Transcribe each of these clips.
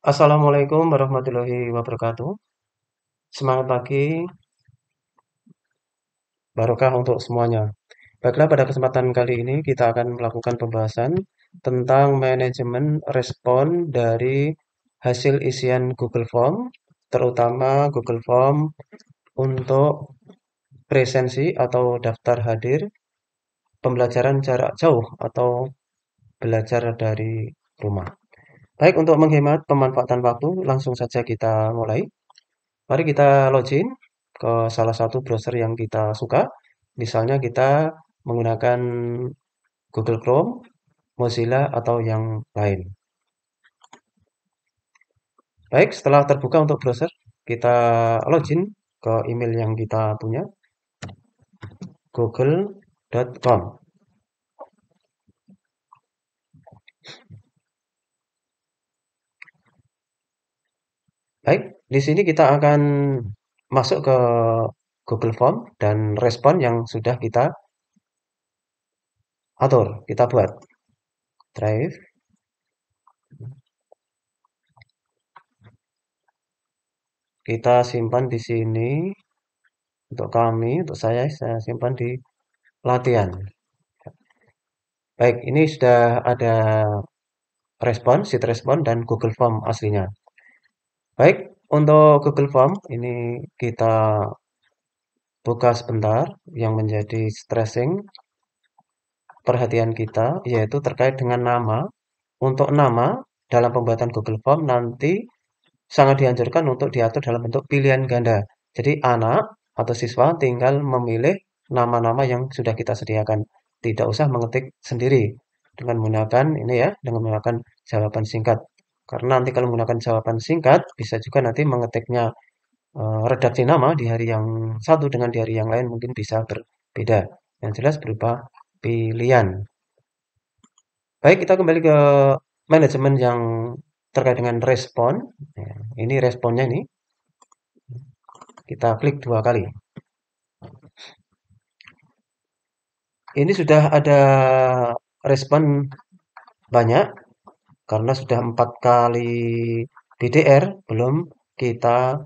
Assalamualaikum warahmatullahi wabarakatuh. Semangat pagi, barokah untuk semuanya. Baiklah, pada kesempatan kali ini kita akan melakukan pembahasan tentang manajemen respon dari hasil isian Google Form, terutama Google Form untuk presensi atau daftar hadir pembelajaran jarak jauh atau belajar dari rumah. Baik, untuk menghemat pemanfaatan waktu, langsung saja kita mulai. Mari kita login ke salah satu browser yang kita suka. Misalnya kita menggunakan Google Chrome, Mozilla, atau yang lain. Baik, setelah terbuka untuk browser, kita login ke email yang kita punya, google.com. Baik, di sini kita akan masuk ke Google Form dan respon yang sudah kita atur, kita buat. Drive. Kita simpan di sini untuk kami, untuk saya simpan di latihan. Baik, ini sudah ada respon, sheet respon, dan Google Form aslinya. Baik, untuk Google Form, ini kita buka sebentar yang menjadi stressing perhatian kita, yaitu terkait dengan nama. Untuk nama, dalam pembuatan Google Form nanti sangat dianjurkan untuk diatur dalam bentuk pilihan ganda. Jadi anak atau siswa tinggal memilih nama-nama yang sudah kita sediakan. Tidak usah mengetik sendiri dengan menggunakan ini ya, dengan menggunakan jawaban singkat. Karena nanti kalau menggunakan jawaban singkat, bisa juga nanti mengetiknya redaksi nama di hari yang satu dengan di hari yang lain mungkin bisa berbeda. Yang jelas berupa pilihan. Baik, kita kembali ke manajemen yang terkait dengan respon. Ya, ini responnya ini. Kita klik dua kali. Ini sudah ada respon banyak karena sudah 4 kali BDR belum kita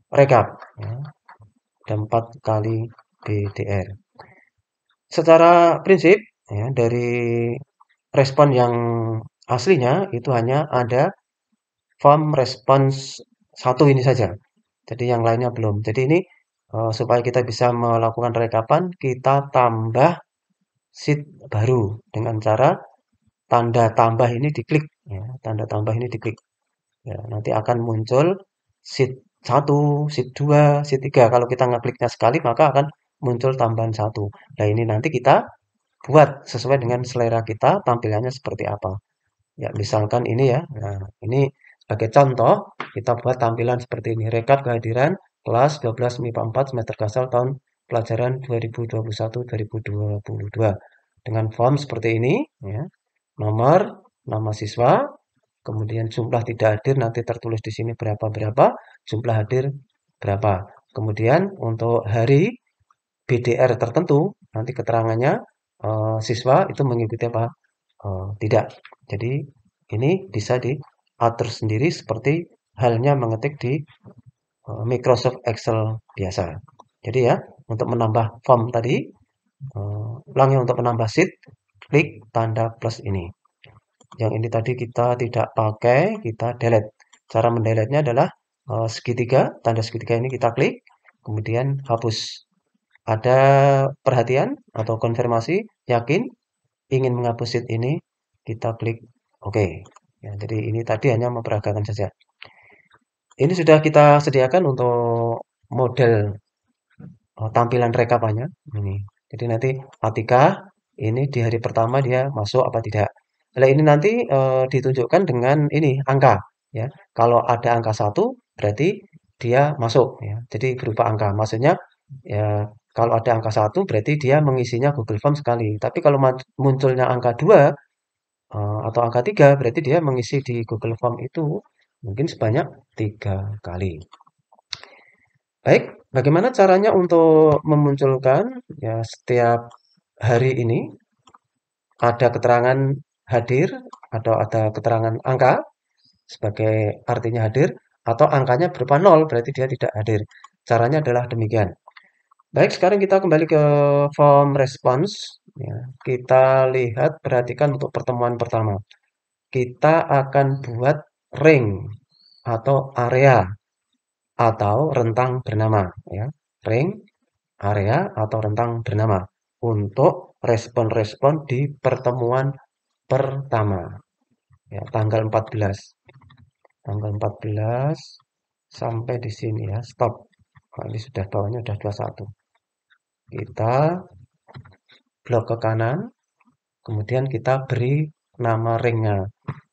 rekap. Ya, ada 4 kali BDR. Secara prinsip ya, dari respon yang aslinya itu hanya ada form response satu ini saja. Jadi yang lainnya belum. Jadi ini supaya kita bisa melakukan rekapan, kita tambah sheet baru dengan cara tanda tambah ini diklik. Ya, tanda tambah ini diklik. Ya, nanti akan muncul sheet satu, sheet 2, sheet 3. Kalau kita ngekliknya sekali, maka akan muncul tambahan satu. Nah, ini nanti kita buat sesuai dengan selera kita, tampilannya seperti apa. Ya, misalkan ini ya. Nah, ini sebagai contoh, kita buat tampilan seperti ini. Rekap kehadiran kelas 12 MIPA 4 semester Kasal tahun pelajaran 2021-2022. Dengan form seperti ini, ya. Nomor, nama siswa, kemudian jumlah tidak hadir nanti tertulis di sini berapa-berapa, jumlah hadir berapa. Kemudian untuk hari BDR tertentu, nanti keterangannya siswa itu mengikuti apa tidak. Jadi ini bisa diatur sendiri seperti halnya mengetik di Microsoft Excel biasa. Jadi ya, untuk menambah form tadi, ulangi untuk menambah sheet, klik tanda plus ini. Yang ini tadi kita tidak pakai, kita delete. Cara mendelete-nya adalah segitiga, tanda segitiga ini kita klik, kemudian hapus. Ada perhatian atau konfirmasi, yakin, ingin menghapus sheet ini, kita klik OK. Ya, jadi ini tadi hanya memperagakan saja. Ini sudah kita sediakan untuk model tampilan rekapannya. Ini. Jadi nanti Atika ini di hari pertama dia masuk apa tidak. Nah, ini nanti ditunjukkan dengan ini angka. Ya, kalau ada angka 1 berarti dia masuk. Ya. Jadi berupa angka. Maksudnya ya kalau ada angka 1 berarti dia mengisinya Google Form sekali. Tapi kalau munculnya angka 2 atau angka 3 berarti dia mengisi di Google Form itu mungkin sebanyak 3 kali. Baik, bagaimana caranya untuk memunculkan ya setiap hari ini ada keterangan hadir atau ada keterangan angka sebagai artinya hadir, atau angkanya berupa 0 berarti dia tidak hadir. Caranya adalah demikian. Baik, sekarang kita kembali ke form response. Ya, kita lihat, perhatikan untuk pertemuan pertama. Kita akan buat ring atau area atau rentang bernama. Ya. Ring, area, atau rentang bernama untuk respon-respon di pertemuan pertama. Ya, tanggal 14. Tanggal 14 sampai di sini ya, stop. Nah, ini sudah bawahnya sudah 21. Kita blok ke kanan, kemudian kita beri nama ringnya.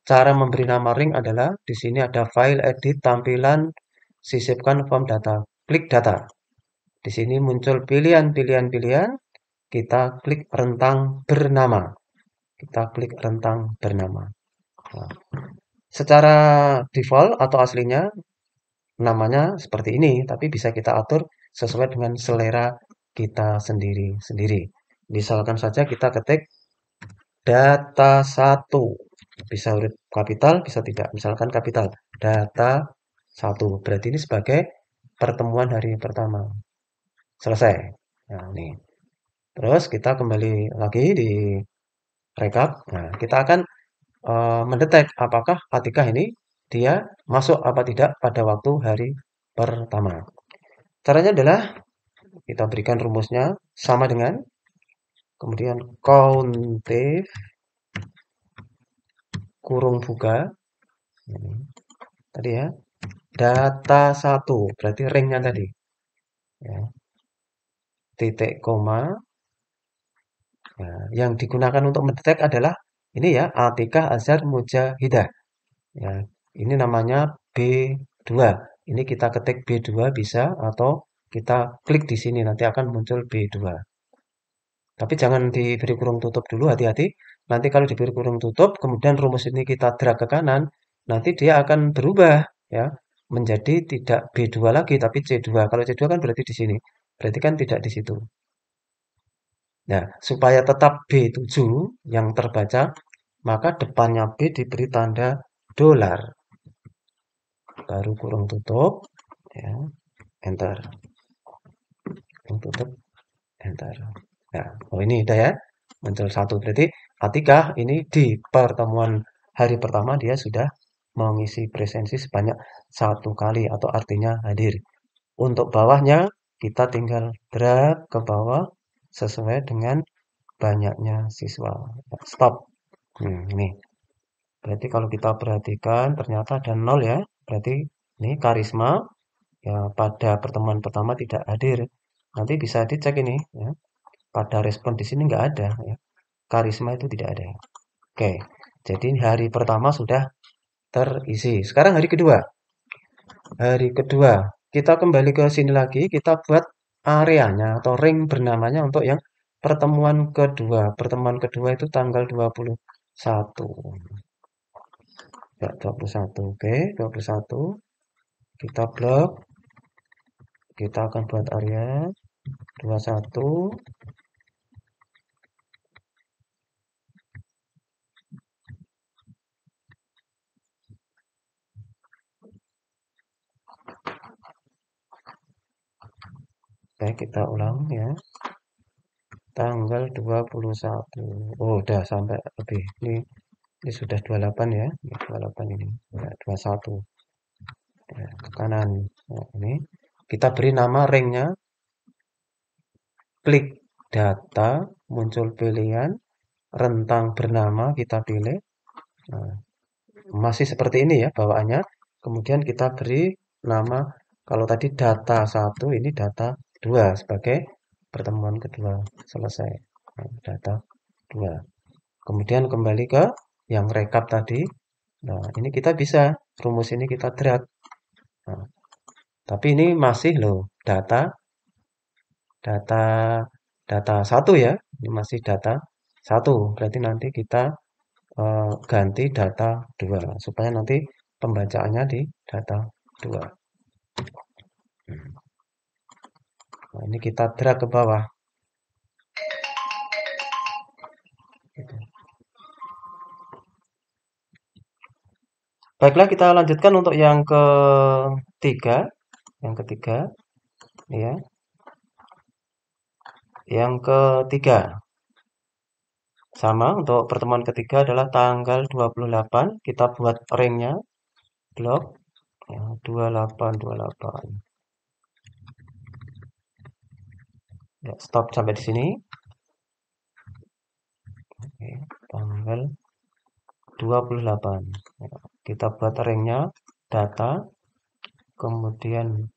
Cara memberi nama ring adalah di sini ada file edit tampilan sisipkan form data. Klik data. Di sini muncul pilihan-pilihan-pilihan. Kita klik rentang bernama. Kita klik rentang bernama. Nah, secara default atau aslinya namanya seperti ini, tapi bisa kita atur sesuai dengan selera kita sendiri-sendiri. Misalkan saja kita ketik data 1. Bisa huruf kapital, bisa tidak. Misalkan kapital. Data 1. Berarti ini sebagai pertemuan hari pertama. Selesai. Nah, ini. Terus kita kembali lagi di rekap. Nah, kita akan mendetek apakah Atikah ini dia masuk apa tidak pada waktu hari pertama. Caranya adalah kita berikan rumusnya sama dengan kemudian countif kurung buka ini, tadi ya, data 1 berarti ringnya tadi ya, titik koma. Nah, yang digunakan untuk mendetek adalah ini ya, Atikah Azhar Mujahidah ya, ini namanya B2. Ini kita ketik B2 bisa, atau kita klik di sini nanti akan muncul B2. Tapi jangan diberi kurung tutup dulu, hati-hati. Nanti kalau diberi kurung tutup, kemudian rumus ini kita drag ke kanan, nanti dia akan berubah ya menjadi tidak B2 lagi tapi C2. Kalau C2 kan berarti di sini. Berarti kan tidak di situ. Nah, supaya tetap B7 yang terbaca, maka depannya B diberi tanda dolar. Baru kurung tutup ya, enter. Kurung tutup, enter. Nah, oh ini udah ya, muncul 1. Berarti Atikah ini di pertemuan hari pertama dia sudah mengisi presensi sebanyak 1 kali atau artinya hadir. Untuk bawahnya kita tinggal drag ke bawah sesuai dengan banyaknya siswa. Stop. Ini. Berarti kalau kita perhatikan ternyata ada 0 ya. Berarti ini Karisma ya pada pertemuan pertama tidak hadir. Nanti bisa dicek ini ya. Pada respon di sini nggak ada ya. Karisma itu tidak ada. Oke, jadi hari pertama sudah terisi. Sekarang hari kedua. Hari kedua, kita kembali ke sini lagi, kita buat areanya atau ring bernamanya untuk yang pertemuan kedua. Pertemuan kedua itu tanggal 21. Ya, 21. Oke, 21. Kita blok. Kita akan buat area 21. Oke, kita ulang ya. Tanggal 21. Oh, udah sampai lebih. Ini sudah 28 ya. Ini 28 ini. Ya, 21. Ya, ke kanan. Nah, ini kita beri nama ringnya. Klik data, muncul pilihan rentang bernama, kita pilih. Nah, masih seperti ini ya bawaannya. Kemudian kita beri nama, kalau tadi data 1, ini data 2 sebagai pertemuan kedua. Selesai. Nah, data 2. Kemudian kembali ke yang rekap tadi. Nah, ini kita bisa rumus ini kita drag. Nah, tapi ini masih loh data data data 1 ya. Ini masih data 1. Berarti nanti kita ganti data 2 supaya nanti pembacaannya di data 2. Nah, ini kita drag ke bawah. Baiklah, kita lanjutkan untuk yang ketiga. Yang ketiga, ya. Yang ketiga, sama untuk pertemuan ketiga adalah tanggal 28. Kita buat ringnya, blok, ya, 28, 28. Ya, stop sampai di sini. Oke, tanggal 28. Ya, kita buat ringnya, data, kemudian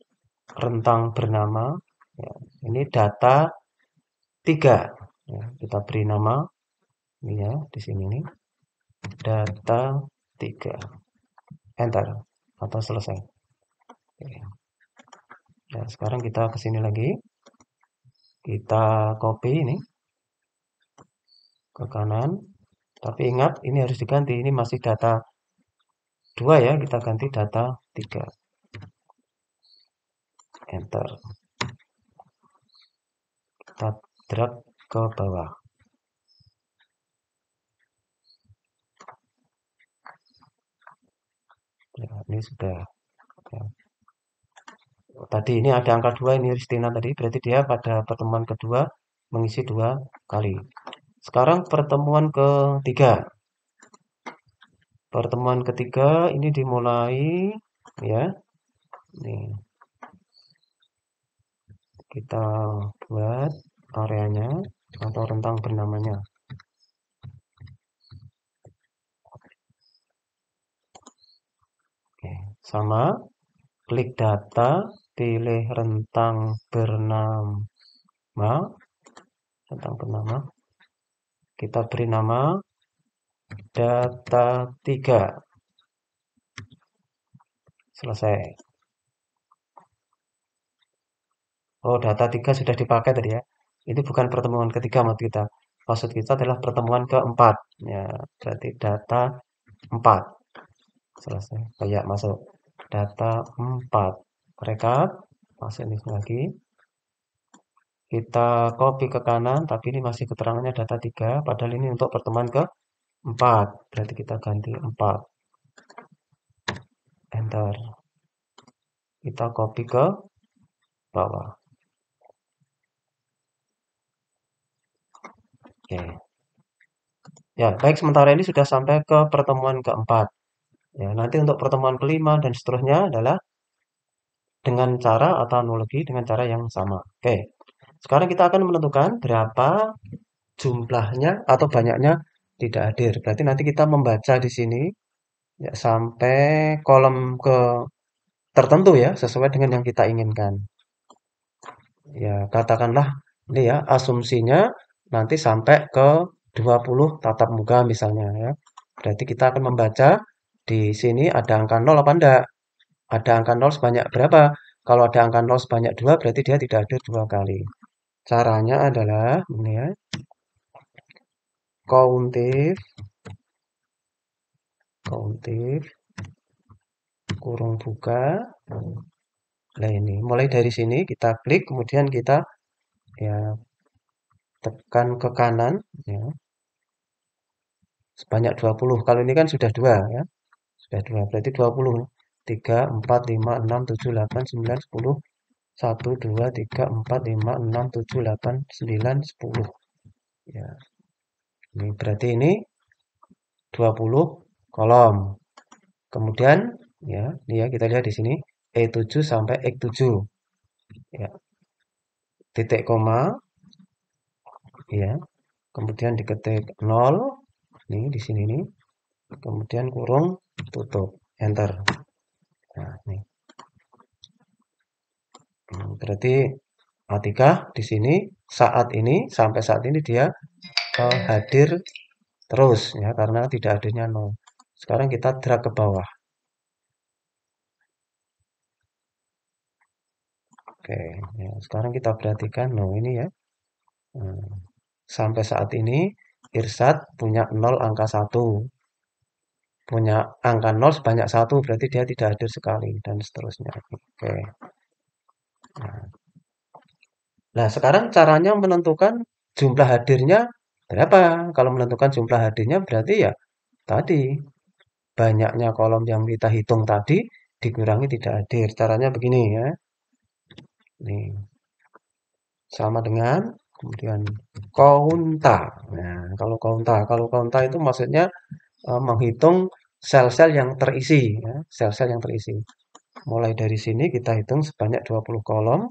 rentang bernama. Ya, ini data 3. Ya, kita beri nama, ini ya, di sini nih, data 3. Enter, atau selesai. Oke. Nah, sekarang kita ke sini lagi. Kita copy ini ke kanan. Tapi ingat, ini harus diganti. Ini masih data 2 ya, kita ganti data 3. Enter. Kita drag ke bawah. Ya, ini sudah. Ya. Tadi ini ada angka 2, ini Ristina tadi. Berarti dia pada pertemuan kedua mengisi 2 kali. Sekarang pertemuan ketiga. Pertemuan ketiga ini dimulai ya. Nih, kita buat areanya atau rentang bernamanya. Oke, sama klik data, pilih rentang bernama, kita beri nama data 3. Selesai. Oh, data 3 sudah dipakai tadi ya. Ini bukan pertemuan ketiga maksud kita. Maksud kita adalah pertemuan keempat. Ya, berarti data 4. Selesai. Kayak masuk data 4. Rekap. Masuk ini lagi. Kita copy ke kanan, tapi ini masih keterangannya data 3. Padahal ini untuk pertemuan ke-4. Berarti kita ganti 4. Enter. Kita copy ke bawah. Oke. Ya, baik, sementara ini sudah sampai ke pertemuan keempat. Ya, nanti untuk pertemuan kelima dan seterusnya adalah dengan cara atau analogi dengan cara yang sama. Oke. Sekarang kita akan menentukan berapa jumlahnya atau banyaknya tidak hadir. Berarti nanti kita membaca di sini ya, sampai kolom ke tertentu ya, sesuai dengan yang kita inginkan. Ya, katakanlah ini ya, asumsinya nanti sampai ke 20 tatap muka misalnya ya. Berarti kita akan membaca di sini ada angka 0 apa enggak? Ada angka 0 sebanyak berapa? Kalau ada angka 0 sebanyak 2 berarti dia tidak hadir 2 kali. Caranya adalah ini ya. Countif kurung buka. Nah ini mulai dari sini kita klik kemudian kita ya tekan ke kanan ya sebanyak 20. Kalau ini kan sudah 2 ya. Sudah 2 berarti 20. 3, 4, 5, 6, 7, 8, 9, 10. 1, 2, 3, 4, 5, 6, 7, 8, 9, 10. Ya. Ini berarti ini 20 kolom. Kemudian ya, ini ya kita lihat di sini E7 sampai X7. Ya, titik koma ya. Kemudian diketik 0 nih di sini nih. Kemudian kurung tutup. Enter. Nah, nih. Berarti Atikah di sini saat ini sampai saat ini dia hadir terus ya karena tidak hadirnya 0. Sekarang kita drag ke bawah. Oke, ya, sekarang kita perhatikan, ini ya. Sampai saat ini, Irsad punya 0 angka 1. Punya angka 0 sebanyak 1, berarti dia tidak hadir sekali, dan seterusnya. Oke. Nah, sekarang caranya menentukan jumlah hadirnya berapa. Kalau menentukan jumlah hadirnya berarti ya tadi, banyaknya kolom yang kita hitung tadi dikurangi tidak hadir. Caranya begini ya. Nih, sama dengan kemudian kaunta. Nah, kalau kaunta itu maksudnya menghitung sel-sel yang terisi, ya, sel-sel yang terisi. Mulai dari sini kita hitung sebanyak 20 kolom.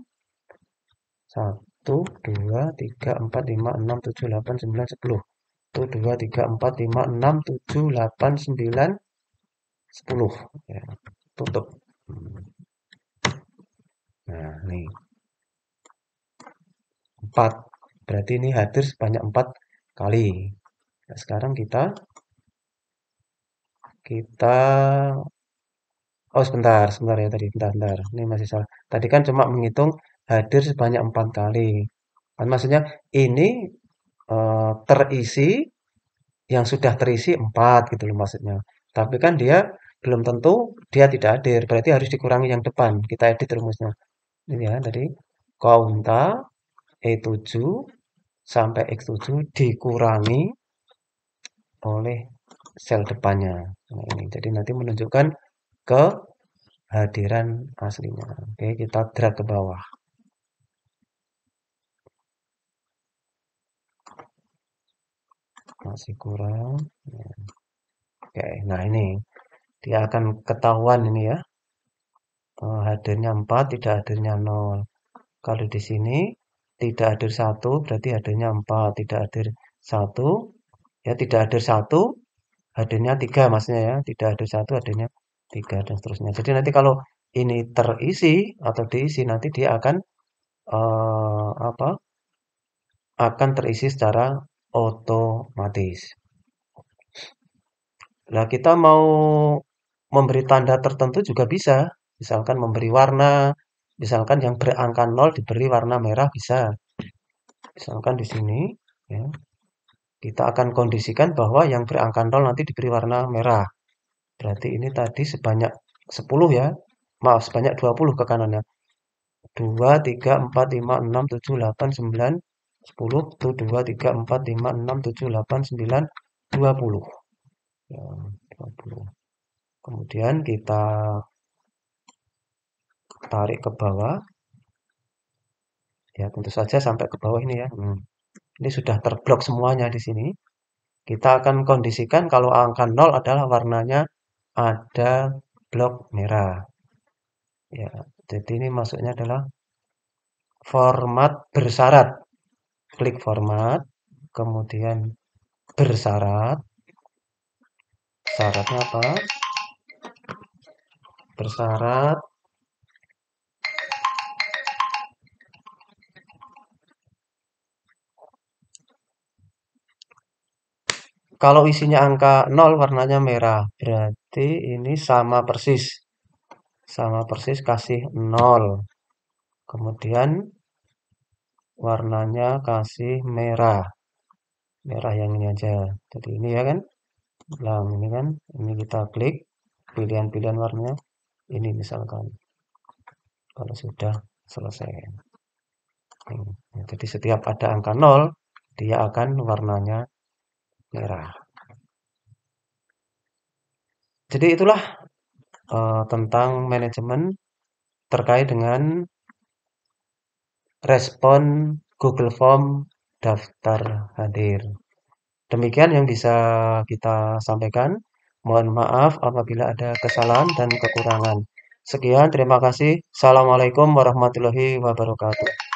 1, 2, 3, 4, 5, 6, 7, 8, 9, 10. 1, 2, 3, 4, 5, 6, 7, 8, 9, 10. Ya, tutup. Nah, nih 4. Berarti ini hadir sebanyak 4 kali. Nah, sekarang kita oh sebentar, sebentar ya tadi, bentar. Ini masih salah. Tadi kan cuma menghitung hadir sebanyak 4 kali. Kan maksudnya ini terisi yang sudah terisi 4 gitu loh maksudnya. Tapi kan dia belum tentu dia tidak hadir. Berarti harus dikurangi yang depan. Kita edit rumusnya. Ini ya tadi kaunta E7 sampai X7 dikurangi oleh sel depannya. Nah, ini jadi nanti menunjukkan kehadiran aslinya. Oke, kita drag ke bawah. Masih kurang. Oke, nah ini dia akan ketahuan ini ya. Hadirnya 4, tidak hadirnya 0. Kalau di sini tidak hadir 1, berarti hadirnya 4. Tidak hadir 1, ya tidak hadir 1, hadirnya 3 maksudnya ya. Tidak hadir 1, hadirnya 3 dan seterusnya. Jadi nanti kalau ini terisi atau diisi nanti dia akan apa? Akan terisi secara otomatis. Nah, kita mau memberi tanda tertentu juga bisa. Misalkan memberi warna, misalkan yang berangka 0 diberi warna merah bisa. Misalkan di sini, ya, kita akan kondisikan bahwa yang berangka 0 nanti diberi warna merah. Berarti ini tadi sebanyak 10 ya. Maaf, sebanyak 20 ke kanannya. 2, 3, 4, 5, 6, 7, 8, 9, 10. Tuh, 2, 3, 4, 5, 6, 7, 8, 9, 20. Ya, 20. Kemudian kita tarik ke bawah. Ya, tentu saja sampai ke bawah ini ya. Ini sudah terblok semuanya di sini. Kita akan kondisikan kalau angka 0 adalah warnanya ada blok merah. Ya, jadi ini masuknya adalah format bersyarat. Klik format, kemudian bersyarat. Syaratnya apa? Bersyarat kalau isinya angka 0 warnanya merah, berarti ini sama persis kasih 0. Kemudian warnanya kasih merah. Merah yang ini aja. Jadi ini ya kan. Nah, ini kan. Ini kita klik pilihan-pilihan warnanya. Ini misalkan. Kalau sudah selesai. Jadi setiap ada angka 0, dia akan warnanya merah. Jadi itulah tentang manajemen terkait dengan respon Google Form daftar hadir. Demikian yang bisa kita sampaikan. Mohon maaf apabila ada kesalahan dan kekurangan. Sekian, terima kasih. Assalamualaikum warahmatullahi wabarakatuh.